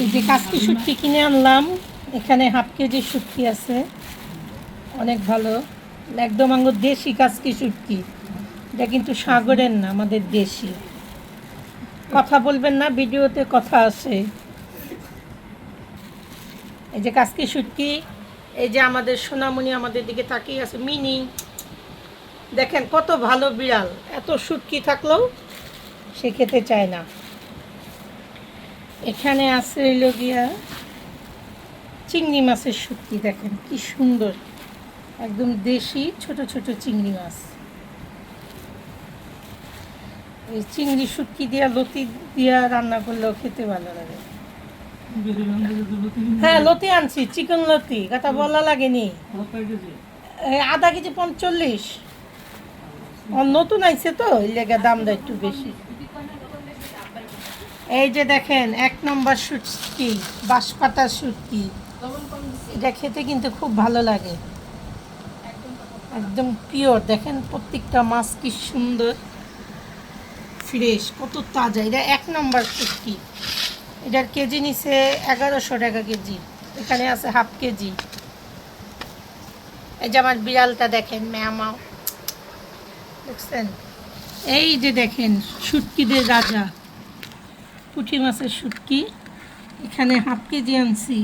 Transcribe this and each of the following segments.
এই যে কাজকি শুটকি কিনে আনলাম, এখানে হাফ কেজি শুটকি আছে, অনেক ভালো, একদম আঙ্গুর দেশি কাজকি শুটকি। এটা কিন্তু সাগরের না, আমাদের দেশি। কথা বলবেন না, ভিডিওতে কথা আছে। এই যে কাজকি শুটকি, এই যে আমাদের সোনামণি আমাদের দিকে তাকিয়ে আছে, মিনি দেখেন কত ভালো বিড়াল, এত শুটকি থাকলেও সে খেতে চায় না। এখানে আছে হইল গিয়া চিংড়ি মাছের শুটকি, দেখেন কি সুন্দর, একদম দেশি ছোট ছোট চিংড়ি মাছ। এই চিংড়ি শুটকি দিয়া লতি দিয়া রান্না করলেও খেতে ভালো লাগে। হ্যাঁ লতি আনছি, চিকেন লতি, কথা বলা লাগেনি। আধা কেজি 45, নতুন আইছে তো এই লেগে দামটা একটু বেশি। এই যে দেখেন 1 নম্বর শুটকি, বাঁশপাতা শুটকি, এটা খেতে কিন্তু খুব ভালো লাগে, একদম পিওর। দেখেন প্রত্যেকটা মাছ কি সুন্দর ফ্রেশ, কত তাজা। এটা 1 নম্বর শুটকি, এটার কেজি নিচে 1100 টাকা কেজি, এখানে আছে হাফ কেজি। এই যে আমার বিড়ালটা দেখেন, ম্যামাও দেখছেন। এই যে দেখেন শুটকিদের রাজা, পুঁটি মাছের শুটকি, এখানে হাফ কেজি আনছি,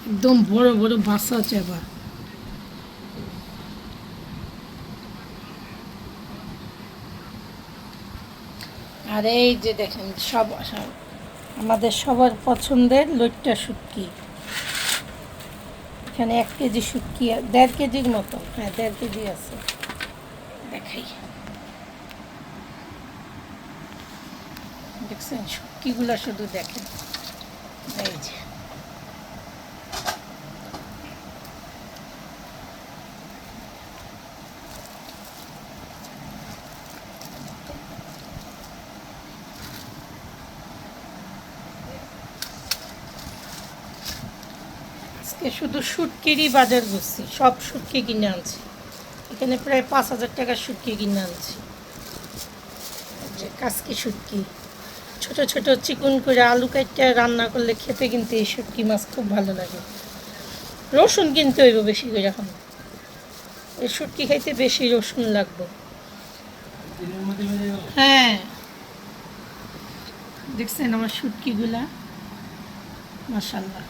একদম বড় বড় বাসা চাবা। আর এই যে দেখেন সব আমাদের সবার পছন্দের লইট্টা শুটকি, এখানে 1 কেজি শুটকি, 1.5 কেজির মতো, হ্যাঁ 1.5 কেজি আছে, দেখাই। দেখছেন শুটকিগুলো, শুধু দেখেন। এই যে আজকে শুধু শুটকিরই বাজার করছি, সব শুটকি কিনে আনছি, এখানে প্রায় 5000 টাকার শুটকি কিনে আনছি। যে কাজকি শুটকি ছোট ছোট চিকন করে আলু কাটতে রান্না করলে খেতে কিন্তু এই শুটকি মাছ খুব ভালো লাগে। রসুন কিনতে হইব বেশি করে, এখন এই শুটকি খাইতে বেশি রসুন লাগবে। হ্যাঁ দেখছেন আমার শুটকিগুলা, মাশাআল্লাহ।